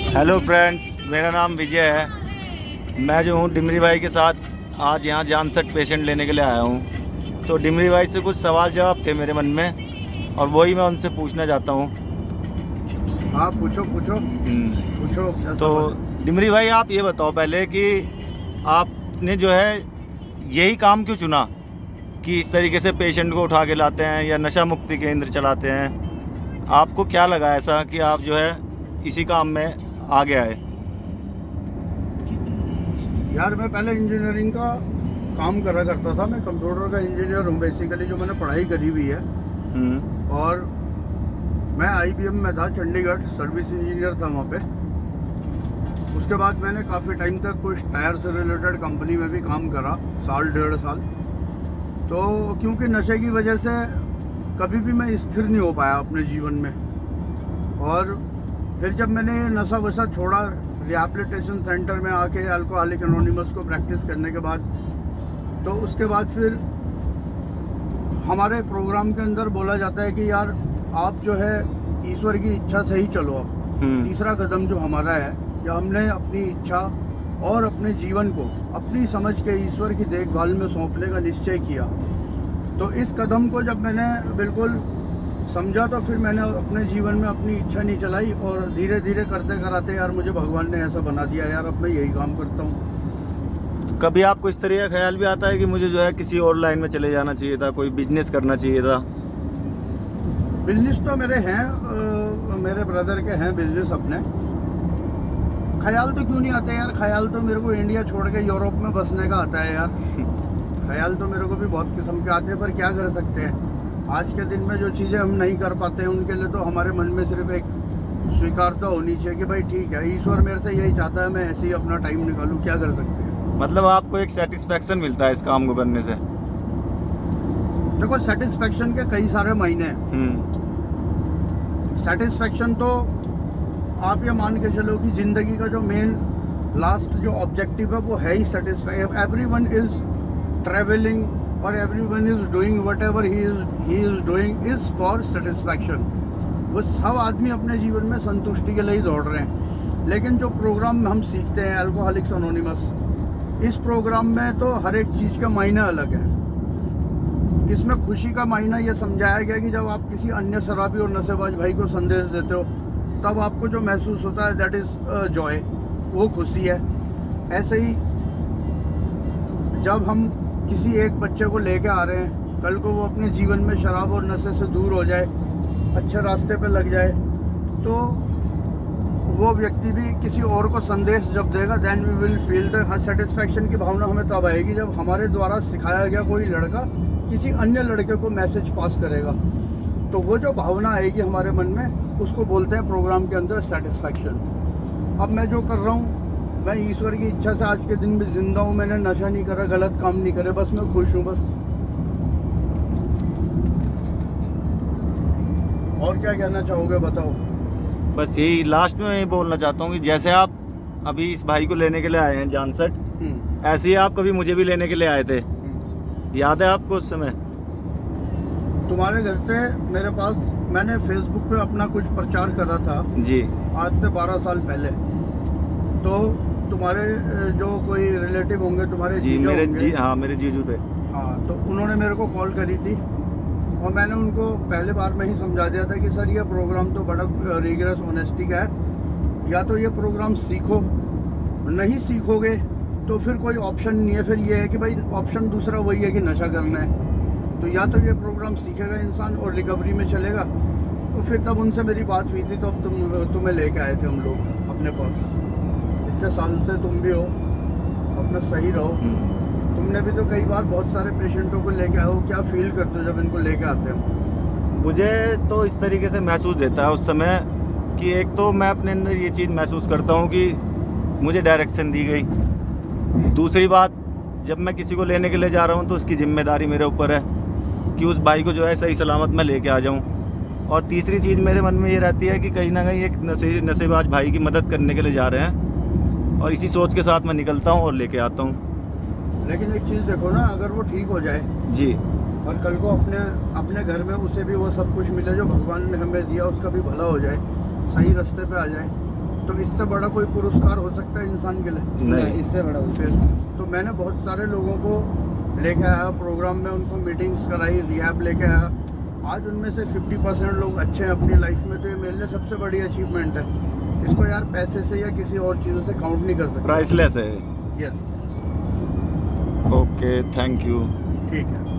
Hello friends, मेरा नाम विजय है। मैं जो हूँ डिमरी भाई के साथ आज यहाँ जानसठ पेशेंट लेने के लिए आया हूँ। तो डिमरी भाई से कुछ सवाल जवाब थे मेरे मन में और वही मैं उनसे पूछना चाहता हूँ। हाँ, पूछो पूछो पूछो क्या तो सवाल है? डिमरी भाई, आप ये बताओ पहले कि आपने जो है यही काम क्यों चुना कि इस तरीके से पेशेंट को उठा के लाते हैं या नशा मुक्ति केंद्र चलाते हैं। आपको क्या लगा ऐसा कि आप जो है इसी काम में आगे आए? यार, मैं पहले इंजीनियरिंग का काम करा करता था। मैं कंप्यूटर का इंजीनियर हूँ बेसिकली, जो मैंने पढ़ाई करी हुई है। और मैं IBM में था, चंडीगढ़ सर्विस इंजीनियर था वहाँ पे। उसके बाद मैंने काफ़ी टाइम तक कुछ टायर से रिलेटेड कंपनी में भी काम करा, साल डेढ़ साल। तो क्योंकि नशे की वजह से कभी भी मैं स्थिर नहीं हो पाया अपने जीवन में। और फिर जब मैंने नशा वशा छोड़ा, रिहैबिलिटेशन सेंटर में आके अल्कोहलिक एनोनिमस को प्रैक्टिस करने के बाद, तो उसके बाद फिर हमारे प्रोग्राम के अंदर बोला जाता है कि यार आप जो है ईश्वर की इच्छा से ही चलो। अब तीसरा कदम जो हमारा है कि हमने अपनी इच्छा और अपने जीवन को अपनी समझ के ईश्वर की देखभाल में सौंपने का निश्चय किया। तो इस कदम को जब मैंने बिल्कुल समझा, तो फिर मैंने अपने जीवन में अपनी इच्छा नहीं चलाई और धीरे धीरे करते कराते यार मुझे भगवान ने ऐसा बना दिया, यार अब मैं यही काम करता हूँ। तो कभी आपको इस तरह का ख्याल भी आता है कि मुझे जो है किसी और लाइन में चले जाना चाहिए था, कोई बिजनेस करना चाहिए था? बिजनेस तो मेरे हैं, मेरे ब्रदर के हैं बिजनेस अपने। ख्याल तो क्यों नहीं आते यार, ख्याल तो मेरे को इंडिया छोड़ के यूरोप में बसने का आता है यार। ख्याल तो मेरे को भी बहुत किस्म के आते हैं, पर क्या कर सकते हैं। आज के दिन में जो चीज़ें हम नहीं कर पाते हैं, उनके लिए तो हमारे मन में सिर्फ एक स्वीकारता होनी चाहिए कि भाई ठीक है, ईश्वर मेरे से यही चाहता है, मैं ऐसे ही अपना टाइम निकालूं, क्या कर सकते हैं। मतलब आपको एक सेटिस्फेक्शन मिलता है इस काम को करने से? देखो, सेटिस्फेक्शन के कई सारे मायने हैं। सेटिस्फेक्शन तो आप ये मान के चलो कि ज़िंदगी का जो मेन लास्ट जो ऑब्जेक्टिव है वो है ही सेटिस्फैक्शन। एवरीवन इज ट्रैवलिंग और everyone is doing whatever he is doing is for satisfaction. वो सब आदमी अपने जीवन में संतुष्टि के लिए ही दौड़ रहे हैं। लेकिन जो प्रोग्राम हम सीखते हैं अल्कोहलिक्स एनोनिमस, इस प्रोग्राम में तो हर एक चीज़ का मायना अलग है। इसमें खुशी का मायना ये समझाया गया कि जब आप किसी अन्य शराबी और नशेबाज भाई को संदेश देते हो, तब आपको जो महसूस होता है दैट इज़ जॉय, वो खुशी है। ऐसे ही जब हम किसी एक बच्चे को लेके आ रहे हैं, कल को वो अपने जीवन में शराब और नशे से दूर हो जाए, अच्छे रास्ते पे लग जाए, तो वो व्यक्ति भी किसी और को संदेश जब देगा, then we will feel the satisfaction की भावना हमें तब आएगी जब हमारे द्वारा सिखाया गया कोई लड़का किसी अन्य लड़के को मैसेज पास करेगा। तो वो जो भावना आएगी हमारे मन में, उसको बोलते हैं प्रोग्राम के अंदर सेटिस्फैक्शन। अब मैं जो कर रहा हूँ, मैं ईश्वर की इच्छा से आज के दिन में जिंदा हूँ। मैंने नशा नहीं करा, गलत काम नहीं करे, बस मैं खुश हूँ बस। और क्या कहना चाहोगे, बताओ। बस यही लास्ट में यही बोलना चाहता हूँ कि जैसे आप अभी इस भाई को लेने के लिए आए हैं जानसठ, ऐसे ही आप कभी मुझे भी लेने के लिए आए थे। याद है आपको उस समय? तुम्हारे घर से मेरे पास मैंने फेसबुक पे अपना कुछ प्रचार करा था जी, आज से 12 साल पहले। तो तुम्हारे जो कोई रिलेटिव होंगे, तुम्हारे जी जीजा मेरे होंगे। जी हाँ, मेरे जीजू थे। हाँ, तो उन्होंने मेरे को कॉल करी थी और मैंने उनको पहले बार में ही समझा दिया था कि सर ये प्रोग्राम तो बड़ा रिगरस ऑनेस्टी का है। या तो ये प्रोग्राम सीखो, नहीं सीखोगे तो फिर कोई ऑप्शन नहीं है। फिर ये है कि भाई ऑप्शन दूसरा वही है कि नशा करना है। तो या तो ये प्रोग्राम सीखेगा इंसान और रिकवरी में चलेगा। तो फिर तब उनसे मेरी बात हुई थी, तो अब तुम्हें लेके आए थे हम लोग अपने पास। इतने साल से तुम भी हो, अपना सही रहो। तुमने भी तो कई बार बहुत सारे पेशेंटों को लेके आए हो, क्या फील करते हो जब इनको लेके आते हो? मुझे तो इस तरीके से महसूस देता है उस समय कि एक तो मैं अपने अंदर ये चीज़ महसूस करता हूँ कि मुझे डायरेक्शन दी गई। दूसरी बात, जब मैं किसी को लेने के लिए जा रहा हूँ तो उसकी जिम्मेदारी मेरे ऊपर है कि उस भाई को जो है सही सलामत मैं लेके आ जाऊँ। और तीसरी चीज़ मेरे मन में ये रहती है कि कहीं ना कहीं एक नशेबाज भाई की मदद करने के लिए जा रहे हैं, और इसी सोच के साथ मैं निकलता हूँ और लेके आता हूँ। लेकिन एक चीज़ देखो ना, अगर वो ठीक हो जाए जी, और कल को अपने घर में उसे भी वो सब कुछ मिले जो भगवान ने हमें दिया, उसका भी भला हो जाए, सही रास्ते पे आ जाए, तो इससे बड़ा कोई पुरस्कार हो सकता है इंसान के लिए? नहीं। इससे बड़ा कुछ फिर तो मैंने बहुत सारे लोगों को लेके आया प्रोग्राम में, उनको मीटिंग्स कराई, रिहैब लेके आया। आज उनमें से 50% लोग अच्छे हैं अपनी लाइफ में, तो ये मेरे लिए सबसे बड़ी अचीवमेंट है। इसको यार पैसे से या किसी और चीज़ों से काउंट नहीं कर सकते। प्राइसलेस है। Yes, okay, thank you. ठीक है।